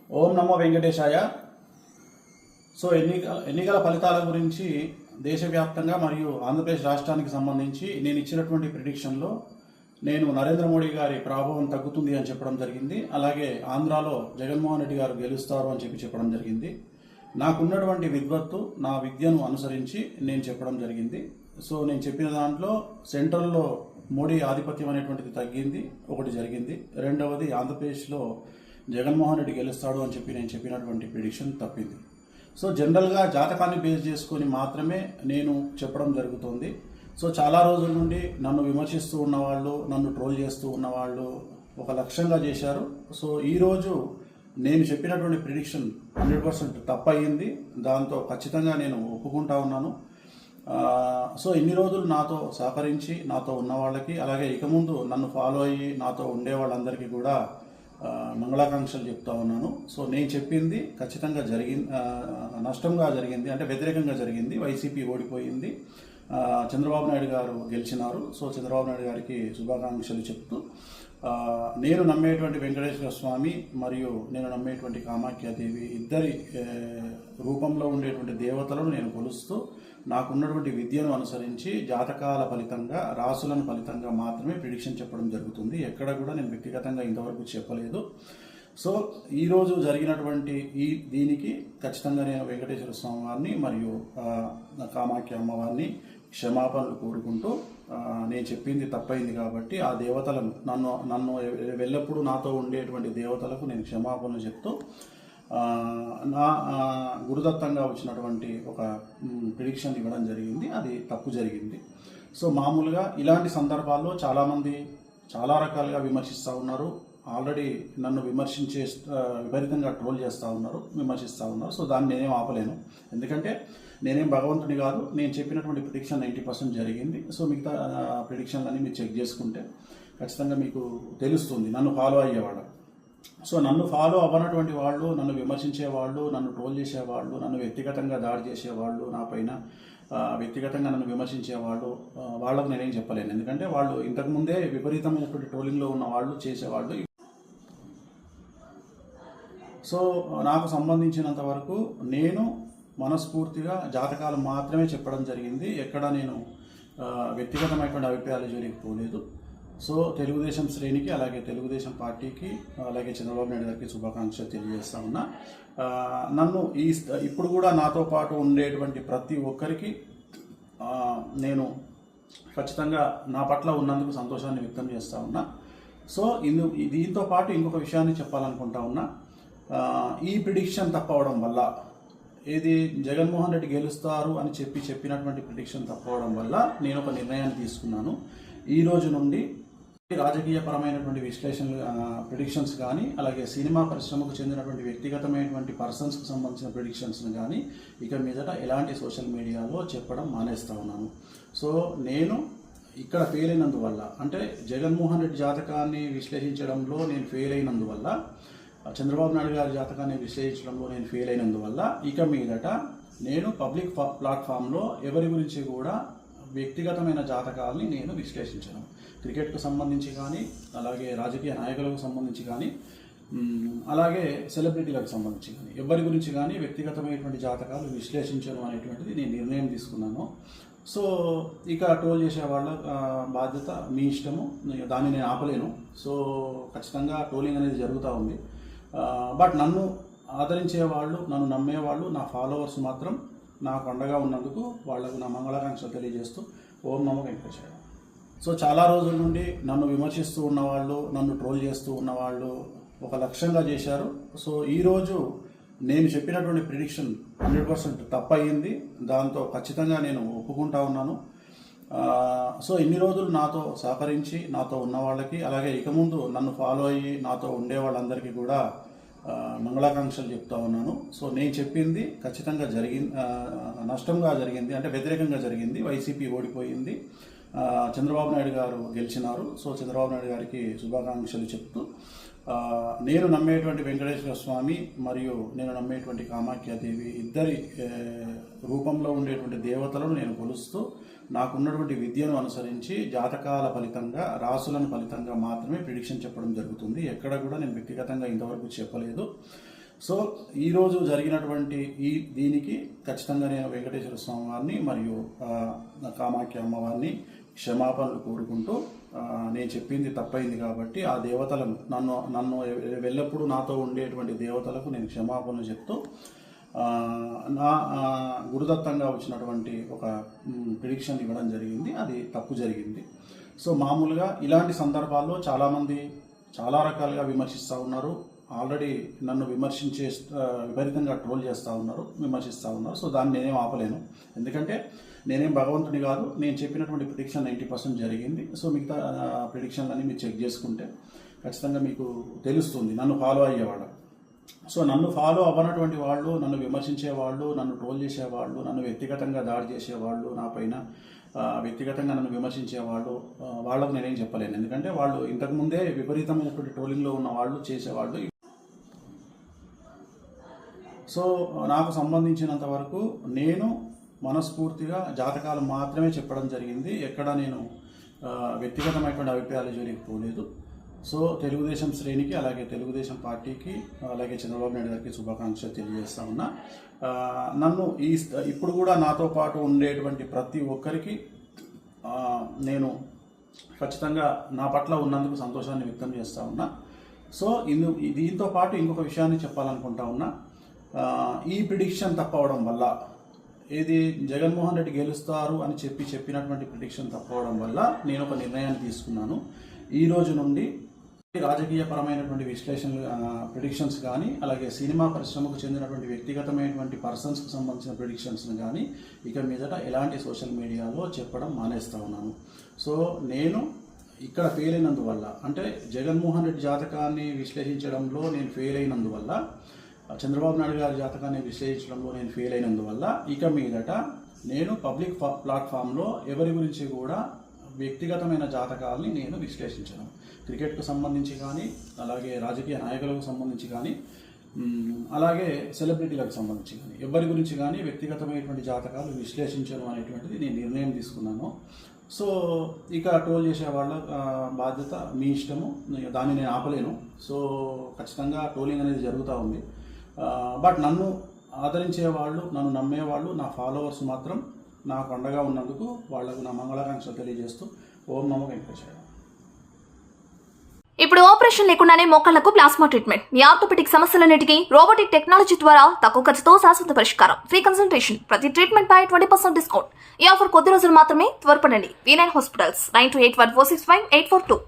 ఓం నమో వెంకటేశాయ. So ఎన్నికల ఫలితాల గురించి దేశవ్యాప్తంగా మరియు ఆంధ్రప్రదేశ్ రాష్ట్రానికి సంబంధించి నేను ఇచ్చినటువంటి ప్రిడిక్షన్లో నేను నరేంద్ర మోడీ గారి ప్రభావం తగ్గుతుంది అని చెప్పడం జరిగింది. అలాగే ఆంధ్రాలో జగన్మోహన్ రెడ్డి గారు గెలుస్తారు అని చెప్పడం జరిగింది. నాకున్నటువంటి విద్వత్తు, నా విద్యను అనుసరించి నేను చెప్పడం జరిగింది. సో నేను చెప్పిన దాంట్లో సెంట్రల్లో మోడీ ఆధిపత్యం అనేటువంటిది తగ్గింది, ఒకటి జరిగింది. రెండవది ఆంధ్రప్రదేశ్లో జగన్మోహన్ రెడ్డి గెలుస్తాడు అని నేను చెప్పినటువంటి ప్రిడిక్షన్ తప్పింది. సో జనరల్గా జాతకాన్ని బేస్ చేసుకొని మాత్రమే నేను చెప్పడం జరుగుతుంది. సో చాలా రోజుల నుండి నన్ను విమర్శిస్తూ ఉన్నవాళ్ళు, నన్ను ట్రోల్ చేస్తూ ఉన్నవాళ్ళు ఒక లక్ష్యంగా చేశారు. సో ఈరోజు నేను చెప్పినటువంటి ప్రిడిక్షన్ 100% తప్పయింది. దాంతో ఖచ్చితంగా నేను ఒప్పుకుంటా ఉన్నాను. సో ఇన్ని రోజులు నాతో సహకరించి నాతో ఉన్న వాళ్ళకి, అలాగే ఇక ముందు నన్ను ఫాలో అయ్యి నాతో ఉండే వాళ్ళందరికీ కూడా మంగళాకాంక్షలు చెప్తా ఉన్నాను. సో నేను చెప్పింది ఖచ్చితంగా నష్టంగా జరిగింది, అంటే వ్యతిరేకంగా జరిగింది. వైసీపీ ఓడిపోయింది, చంద్రబాబు నాయుడు గారు గెలిచినారు. సో చంద్రబాబు నాయుడు గారికి శుభాకాంక్షలు చెప్తూ నేను నమ్మేటువంటి వెంకటేశ్వర స్వామి మరియు నేను నమ్మేటువంటి కామాఖ్యాదేవి ఇద్దరి రూపంలో ఉండేటువంటి దేవతలను నేను కొలుస్తూ నాకున్నటువంటి విద్యను అనుసరించి జాతకాల ఫలితంగా, రాసులను ఫలితంగా మాత్రమే ప్రిడిక్షన్ చెప్పడం జరుగుతుంది. ఎక్కడ కూడా నేను వ్యక్తిగతంగా ఇంతవరకు చెప్పలేదు. సో ఈరోజు జరిగినటువంటి దీనికి ఖచ్చితంగా నేను వెంకటేశ్వర స్వామి వారిని మరియు కామాఖ్య అమ్మవారిని క్షమాపణలు కోరుకుంటూ, నేను చెప్పింది తప్పైంది కాబట్టి ఆ దేవతలను నన్ను ఎల్లప్పుడూ నాతో ఉండేటువంటి దేవతలకు నేను క్షమాపణలు చెప్తూ నా గురుదత్తంగా వచ్చినటువంటి ఒక ప్రిడిక్షన్ ఇవ్వడం జరిగింది. అది తప్పు జరిగింది. సో మామూలుగా ఇలాంటి సందర్భాల్లో చాలామంది చాలా రకాలుగా విమర్శిస్తూ ఉన్నారు. ఆల్రెడీ నన్ను విపరీతంగా ట్రోల్ చేస్తూ ఉన్నారు, విమర్శిస్తూ ఉన్నారు. సో దాన్ని నేనేం ఆపలేను, ఎందుకంటే నేనేం భగవంతుని కాదు. నేను చెప్పినటువంటి ప్రిడిక్షన్ 90% జరిగింది. సో మిగతా ప్రిడిక్షన్లన్నీ మీరు చెక్ చేసుకుంటే ఖచ్చితంగా మీకు తెలుస్తుంది నన్ను ఫాలో అయ్యేవాళ్ళు. సో నన్ను ఫాలో అవ్వనటువంటి వాళ్ళు, నన్ను విమర్శించేవాళ్ళు, నన్ను ట్రోల్ చేసేవాళ్ళు, నన్ను వ్యక్తిగతంగా దాడి చేసేవాళ్ళు, నా పైన వ్యక్తిగతంగా నన్ను విమర్శించేవాళ్ళు, వాళ్ళకు నేనేం చెప్పలేను. ఎందుకంటే వాళ్ళు ఇంతకుముందే విపరీతమైనటువంటి ట్రోలింగ్లో ఉన్న వాళ్ళు, చేసేవాళ్ళు. సో నాకు సంబంధించినంత వరకు నేను మనస్ఫూర్తిగా జాతకాలు మాత్రమే చెప్పడం జరిగింది. ఎక్కడ నేను వ్యక్తిగతమైనటువంటి అభిప్రాయాలు జోలికి పోలేదు. సో తెలుగుదేశం శ్రేణికి, అలాగే తెలుగుదేశం పార్టీకి, అలాగే చంద్రబాబు నాయుడు గారికి శుభాకాంక్షలు తెలియజేస్తా ఉన్నా. నన్ను ఇప్పుడు కూడా నాతో పాటు ఉండేటువంటి ప్రతి ఒక్కరికి నేను ఖచ్చితంగా నా పట్ల ఉన్నందుకు సంతోషాన్ని వ్యక్తం చేస్తూ ఉన్నా. సో దీంతో పాటు ఇంకొక విషయాన్ని చెప్పాలనుకుంటా ఉన్నా. ఈ ప్రిడిక్షన్ తప్పవడం వల్ల, ఏది జగన్మోహన్ రెడ్డి గెలుస్తారు అని చెప్పినటువంటి ప్రిడిక్షన్ తప్పవడం వల్ల నేను ఒక నిర్ణయాన్ని తీసుకున్నాను. ఈ రోజు నుండి రాజకీయపరమైనటువంటి విశ్లేషణలు, ప్రిడిక్షన్స్ కానీ, అలాగే సినిమా పరిశ్రమకు చెందినటువంటి వ్యక్తిగతమైనటువంటి పర్సన్స్కి సంబంధించిన ప్రిడిక్షన్స్ని కానీ ఇక మీదట ఎలాంటి సోషల్ మీడియాలో చెప్పడం మానేస్తూ ఉన్నాను. సో నేను ఇక్కడ ఫెయిల్ అయినందువల్ల, అంటే జగన్మోహన్ రెడ్డి జాతకాన్ని విశ్లేషించడంలో నేను ఫెయిల్ అయినందువల్ల, చంద్రబాబు నాయుడు గారి జాతకాన్ని విశ్లేషించడంలో నేను ఫెయిల్ అయినందువల్ల ఇక మీదట నేను పబ్లిక్ ప్లాట్ఫామ్లో ఎవరి గురించి కూడా వ్యక్తిగతమైన జాతకాలని నేను విశ్లేషించను. క్రికెట్కు సంబంధించి కానీ, అలాగే రాజకీయ నాయకులకు సంబంధించి కానీ, అలాగే సెలబ్రిటీలకు సంబంధించి కానీ, ఎవరి గురించి కానీ వ్యక్తిగతమైనటువంటి జాతకాలు విశ్లేషించను అనేటువంటిది నేను నిర్ణయం తీసుకున్నాను. సో ఇక ట్రోల్ చేసే వాళ్ళ బాధ్యత మీ ఇష్టము, దాన్ని నేను ఆపలేను. సో ఖచ్చితంగా ట్రోలింగ్ అనేది జరుగుతూ ఉంది. బట్ నన్ను ఆదరించే వాళ్ళు, నన్ను నమ్మేవాళ్ళు, నా ఫాలోవర్స్ మాత్రం నాకు అండగా ఉన్నందుకు వాళ్లకు నా మంగళాకాంక్షలు తెలియజేస్తూ ఓం నమో వెంకటేశాయ. సో చాలా రోజుల నుండి నన్ను విమర్శిస్తూ ఉన్నవాళ్ళు, నన్ను ట్రోల్ చేస్తూ ఉన్నవాళ్ళు ఒక లక్ష్యంగా చేశారు. సో ఈరోజు నేను చెప్పినటువంటి ప్రిడిక్షన్ 100% తప్పయింది. దాంతో ఖచ్చితంగా నేను ఒప్పుకుంటా ఉన్నాను. సో ఇన్ని రోజులు నాతో సహకరించి నాతో ఉన్న వాళ్ళకి, అలాగే ఇక ముందు నన్ను ఫాలో అయ్యి నాతో ఉండే వాళ్ళందరికీ కూడా మంగళాకాంక్షలు చెప్తా ఉన్నాను. సో నేను చెప్పింది ఖచ్చితంగా నష్టంగా జరిగింది, అంటే వ్యతిరేకంగా జరిగింది. వైసీపీ ఓడిపోయింది, చంద్రబాబు నాయుడు గారు గెలిచినారు. సో చంద్రబాబు నాయుడు గారికి శుభాకాంక్షలు చెప్తూ నేను నమ్మేటువంటి వెంకటేశ్వర స్వామి మరియు నేను నమ్మేటువంటి కామాఖ్యాదేవి ఇద్దరి రూపంలో ఉండేటువంటి దేవతలను నేను కొలుస్తూ నాకున్నటువంటి విద్యను అనుసరించి జాతకాల ఫలితంగా, రాసులను ఫలితంగా మాత్రమే ప్రిడిక్షన్ చెప్పడం జరుగుతుంది. ఎక్కడ కూడా నేను వ్యక్తిగతంగా ఇంతవరకు చెప్పలేదు. సో ఈరోజు జరిగినటువంటి దీనికి ఖచ్చితంగా నేను వెంకటేశ్వర స్వామి వారిని మరియు కామాఖ్య అమ్మవారిని క్షమాపణలు కోరుకుంటూ నేను చెప్పింది తప్పైంది కాబట్టి ఆ దేవతలను నన్ను ఎల్లప్పుడూ నాతో ఉండేటువంటి దేవతలకు నేను క్షమాపణలు చెప్తూ నా గురుదత్తంగా వచ్చినటువంటి ఒక ప్రిడిక్షన్ ఇవ్వడం జరిగింది. అది తప్పు జరిగింది. సో మామూలుగా ఇలాంటి సందర్భాల్లో చాలామంది చాలా రకాలుగా విమర్శిస్తూ ఉన్నారు. ఆల్రెడీ నన్ను విపరీతంగా ట్రోల్ చేస్తూ ఉన్నారు, విమర్శిస్తూ ఉన్నారు. సో దాన్ని నేనేం ఆపలేను, ఎందుకంటే నేనేం భగవంతుని కాదు. నేను చెప్పినటువంటి ప్రిడిక్షన్ 90% జరిగింది. సో మిగతా ప్రిడిక్షన్లన్నీ మీరు చెక్ చేసుకుంటే ఖచ్చితంగా మీకు తెలుస్తుంది నన్ను ఫాలో అయ్యేవాడు. సో నన్ను ఫాలో అవ్వనటువంటి వాళ్ళు, నన్ను విమర్శించేవాళ్ళు, నన్ను ట్రోల్ చేసేవాళ్ళు, నన్ను వ్యక్తిగతంగా దాడి చేసేవాళ్ళు, నా పైన వ్యక్తిగతంగా నన్ను విమర్శించేవాళ్ళు, వాళ్ళకు నేనేం చెప్పలేను. ఎందుకంటే వాళ్ళు ఇంతకుముందే విపరీతమైనటువంటి ట్రోలింగ్లో ఉన్న వాళ్ళు చేసేవాళ్ళు. సో నాకు సంబంధించినంత వరకు నేను మనస్ఫూర్తిగా జాతకాలు మాత్రమే చెప్పడం జరిగింది. ఎక్కడ నేను వ్యక్తిగతమైనటువంటి అభిప్రాయాలు జోలికి పోలేదు. సో తెలుగుదేశం శ్రేణికి, అలాగే తెలుగుదేశం పార్టీకి, అలాగే చంద్రబాబు నాయుడు గారికి శుభాకాంక్షలు తెలియజేస్తా ఉన్నా. నన్ను ఇప్పుడు కూడా నాతో పాటు ఉండేటువంటి ప్రతి ఒక్కరికి నేను ఖచ్చితంగా నా పట్ల ఉన్నందుకు సంతోషాన్ని వ్యక్తం చేస్తూ ఉన్నా. సో దీంతో పాటు ఇంకొక విషయాన్ని చెప్పాలనుకుంటా ఉన్నా. ఈ ప్రిడిక్షన్ తప్పవడం వల్ల, ఏది జగన్మోహన్ రెడ్డి గెలుస్తారు అని చెప్పినటువంటి ప్రిడిక్షన్ తప్పవడం వల్ల నేను ఒక నిర్ణయాన్ని తీసుకున్నాను. ఈ రోజు నుండి రాజకీయపరమైనటువంటి విశ్లేషణలు, ప్రిడిక్షన్స్ కానీ, అలాగే సినిమా పరిశ్రమకు చెందినటువంటి వ్యక్తిగతమైనటువంటి పర్సన్స్కి సంబంధించిన ప్రిడిక్షన్స్ని కానీ ఇక మీదట ఎలాంటి సోషల్ మీడియాలో చెప్పడం మానేస్తూ ఉన్నాను. సో నేను ఇక్కడ ఫెయిల్ అయినందువల్ల, అంటే జగన్మోహన్ రెడ్డి జాతకాన్ని విశ్లేషించడంలో నేను ఫెయిల్ అయినందువల్ల, చంద్రబాబు నాయుడు గారి జాతకాన్ని విశ్లేషించడంలో నేను ఫెయిల్ అయినందువల్ల ఇక మీదట నేను పబ్లిక్ ప్లాట్ఫామ్లో ఎవరి గురించి కూడా వ్యక్తిగతమైన జాతకాలని నేను విశ్లేషించను. క్రికెట్కు సంబంధించి కానీ, అలాగే రాజకీయ నాయకులకు సంబంధించి కానీ, అలాగే సెలబ్రిటీలకు సంబంధించి కానీ, ఎవరి గురించి కానీ వ్యక్తిగతమైనటువంటి జాతకాలు విశ్లేషించను అనేటువంటిది నేను నిర్ణయం తీసుకున్నాను. సో ఇక ట్రోల్ చేసే వాళ్ళ బాధ్యత మీ ఇష్టము, దాన్ని నేను ఆపలేను. సో ఖచ్చితంగా ట్రోలింగ్ అనేది జరుగుతూ ఉంది. బట్ నన్ను ఆదరించే వాళ్ళు, నన్ను నమ్మేవాళ్ళు, నా ఫాలోవర్స్ మాత్రం నాకు అండగా ఉన్నందుకు వాళ్లకు నా మంగళాకాంక్షలు తెలియజేస్తూ ఓం నమో వెంకటేశ్వర. ఇప్పుడు ఆపరేషన్ లేకుండానే మోకాళ్లకు ప్లాస్మా ట్రీట్మెంట్. మీ ఆర్థోపెడిక్ సమస్యలన్నిటికీ రోబోటిక్ టెక్నాలజీ ద్వారా తక్కువ ఖర్చుతో శాశ్వత పరిష్కారం. Free consultation. ప్రతి ట్రీట్మెంట్ పై 20% డిస్కౌంట్. ఈ ఆఫర్ కొద్ది రోజులు మాత్రమే. త్వరపడండి. V9 hospitals 9281465842.